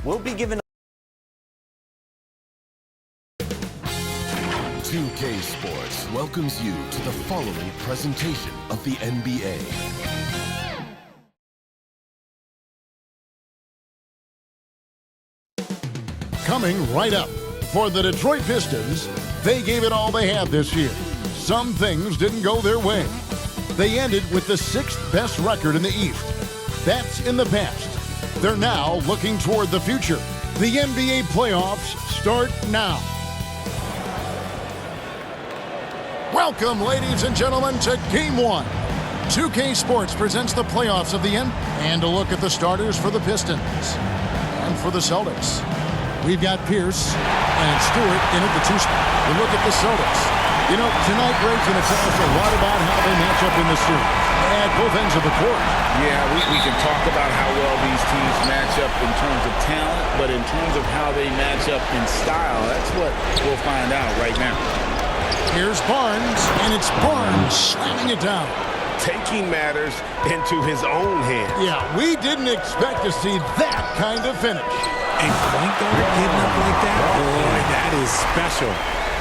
will be given 2K Sports welcomes you to the following presentation of the NBA. Coming right up, for the Detroit Pistons, they gave it all they had this year. Some things didn't go their way. They ended with the 6th best record in the East. That's in the past. They're now looking toward the future. The NBA playoffs start now. Welcome, ladies and gentlemen, to Game 1. 2K Sports presents the playoffs of the NBA and a look at the starters for the Pistons and for the Celtics. We've got Pierce and Stewart in at the 2 spot. We look at the Celtics. You know, tonight Ray's going to tell us a lot about how they match up in the series at both ends of the court. Yeah, we can talk about how well these teams match up in terms of talent, but in terms of how they match up in style, that's what we'll find out right now. Here's Barnes, and it's Barnes slamming it down. Taking matters into his own hands. Yeah, we didn't expect to see that kind of finish. And point guard getting up like that, boy, that is special.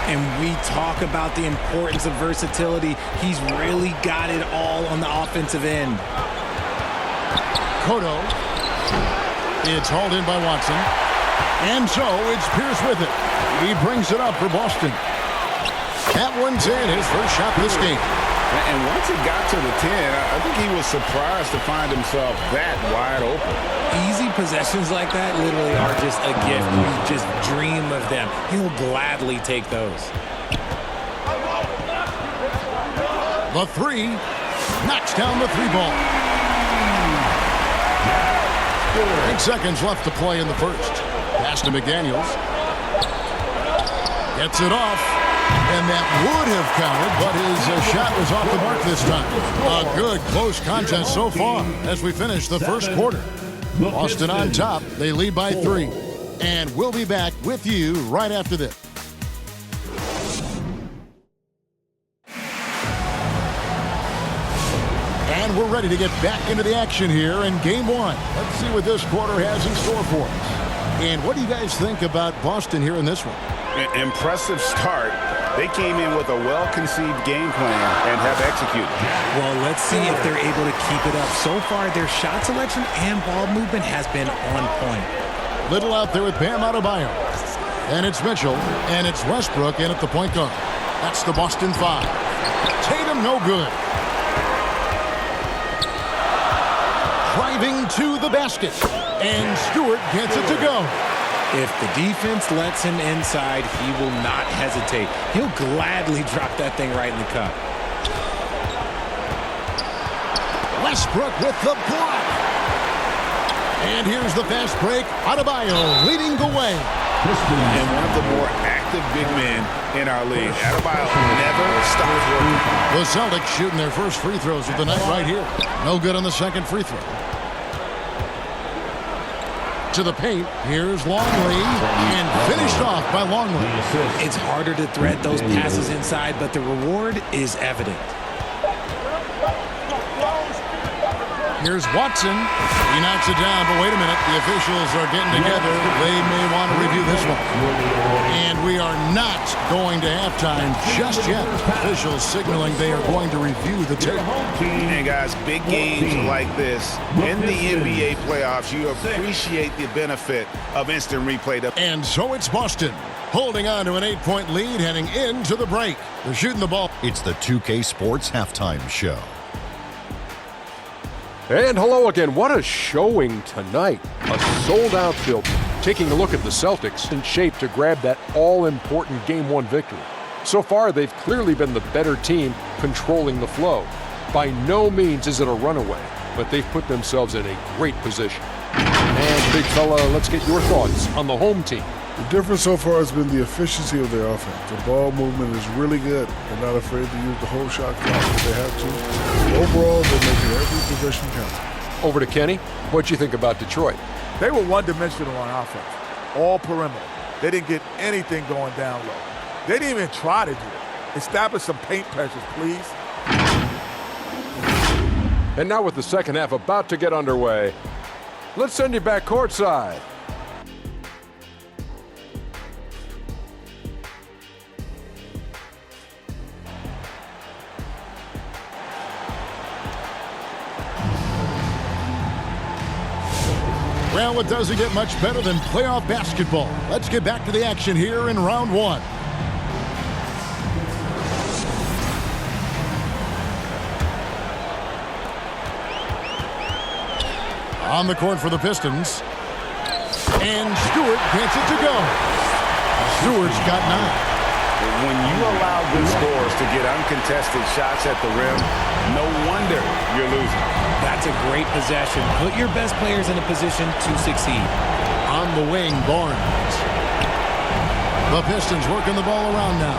And we talk about the importance of versatility. He's really got it all on the offensive end. Cotto. It's hauled in by Watson. And so it's Pierce with it. He brings it up for Boston. That one's in, his first shot this game. And once it got to the 10, I think he was surprised to find himself that wide open. Easy possessions like that literally are just a gift. You just dream of them. He'll gladly take those. The 3 knocks down the 3 ball. 8 seconds left to play in the first. Pass to McDaniels. Gets it off. And that would have counted, but his shot was off the mark this time. A good, close contest so far as we finish the first quarter. Boston on top. They lead by 3. And we'll be back with you right after this. And we're ready to get back into the action here in Game 1. Let's see what this quarter has in store for us. And what do you guys think about Boston here in this one? Impressive start. They came in with a well-conceived game plan and have executed. Well, let's see if they're able to keep it up. So far, their shot selection and ball movement has been on point. Little out there with Bam Adebayo. And it's Mitchell, and it's Westbrook in at the point guard. That's the Boston 5. Tatum no good. Driving to the basket. And Stewart gets it to go. If the defense lets him inside, he will not hesitate. He'll gladly drop that thing right in the cup. Westbrook with the block. And here's the fast break. Adebayo leading the way. And one of the more active big men in our league. Adebayo never stops working. The Celtics shooting their first free throws of the night right here. No good on the second free throw. To the paint, here's Longley, and finished off by Longley. It's harder to thread those passes inside, but the reward is evident. Here's Watson. He knocks it down, but wait a minute. The officials are getting together. They may want to review this one. And we are not going to halftime just yet. Officials signaling they are going to review the tape. And guys, big games like this in the NBA playoffs, you appreciate the benefit of instant replay. And so it's Boston holding on to an 8-point lead heading into the break. They're shooting the ball. It's the 2K Sports Halftime Show. And hello again. What a showing tonight. A sold-out field. Taking a look at the Celtics in shape to grab that all-important Game 1 victory. So far, they've clearly been the better team controlling the flow. By no means is it a runaway, but they've put themselves in a great position. And big fella, let's get your thoughts on the home team. The difference so far has been the efficiency of their offense. The ball movement is really good. They're not afraid to use the whole shot clock if they have to. Overall, they're making every possession count. Over to Kenny. What'd you think about Detroit? They were one-dimensional on offense. All perimeter. They didn't get anything going down low. They didn't even try to do it. Establish some paint pressures, please. And now with the second half about to get underway, let's send you back courtside. Well, it doesn't get much better than playoff basketball. Let's get back to the action here in round one. On the court for the Pistons. And Stewart gets it to go. Stewart's got 9. When you allow good scorers to get uncontested shots at the rim, no wonder you're losing. That's a great possession. Put your best players in a position to succeed. On the wing, Barnes. The Pistons working the ball around now.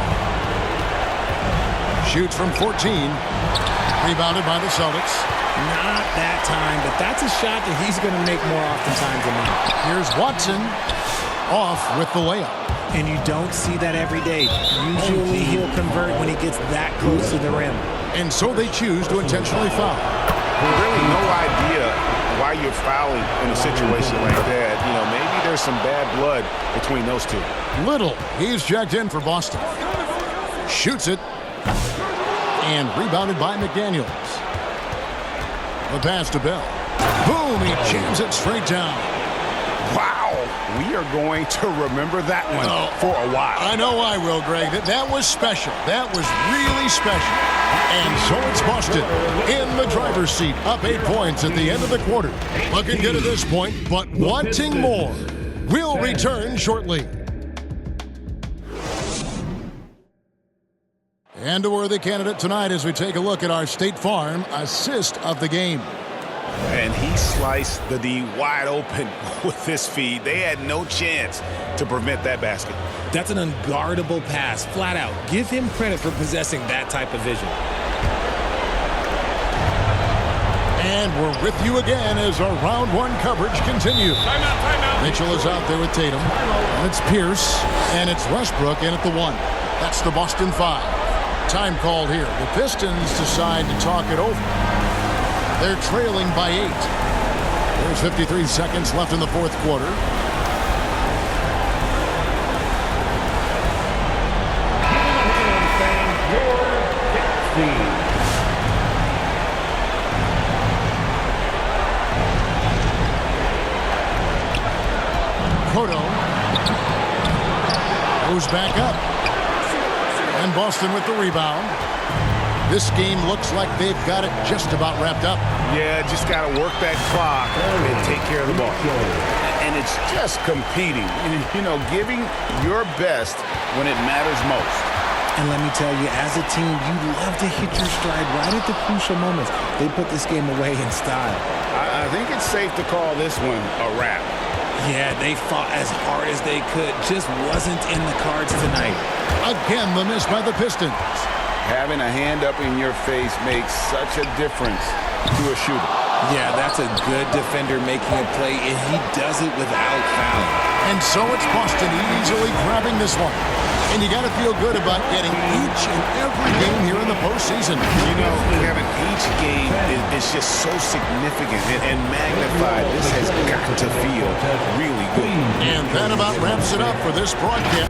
Shoots from 14. Rebounded by the Celtics. Not that time, but that's a shot that he's going to make more oftentimes than not. Here's Watson off with the layup. And you don't see that every day. Usually he'll convert when he gets that close to the rim. And so they choose to intentionally foul. Really no idea why you're fouling in a situation like that. You know, maybe there's some bad blood between those two. Little, he's checked in for Boston. Shoots it. And rebounded by McDaniels. The pass to Bell. Boom, he jams it straight down. Wow, we are going to remember that one for a while. I know I will, Greg. That was special. That was really special. And so it's Boston in the driver's seat, up 8 points at the end of the quarter. Looking good at this point, but wanting more. We'll return shortly. And a worthy candidate tonight as we take a look at our State Farm assist of the game. And he sliced the D wide open with this feed. They had no chance to prevent that basket. That's an unguardable pass, flat out. Give him credit for possessing that type of vision. And we're with you again as our round one coverage continues. Timeout. Mitchell is out there with Tatum. And it's Pierce. And it's Westbrook in at the 1. That's the Boston 5. Time called here. The Pistons decide to talk it over. They're trailing by 8. There's 53 seconds left in the fourth quarter. Cotto goes back up. And Boston with the rebound. This game looks like they've got it just about wrapped up. Yeah, just got to work that clock and take care of the ball. And it's just competing. You know, giving your best when it matters most. And let me tell you, as a team, you love to hit your stride right at the crucial moments. They put this game away in style. I think it's safe to call this one a wrap. Yeah, they fought as hard as they could. Just wasn't in the cards tonight. Again, the miss by the Pistons. Having a hand up in your face makes such a difference to a shooter. Yeah, that's a good defender making a play, and he does it without fouling. And so it's Boston easily grabbing this one. And you got to feel good about getting each and every game here in the postseason. You know, Kevin, each game is just so significant and magnified. This has got to feel really good. And that about wraps it up for this broadcast.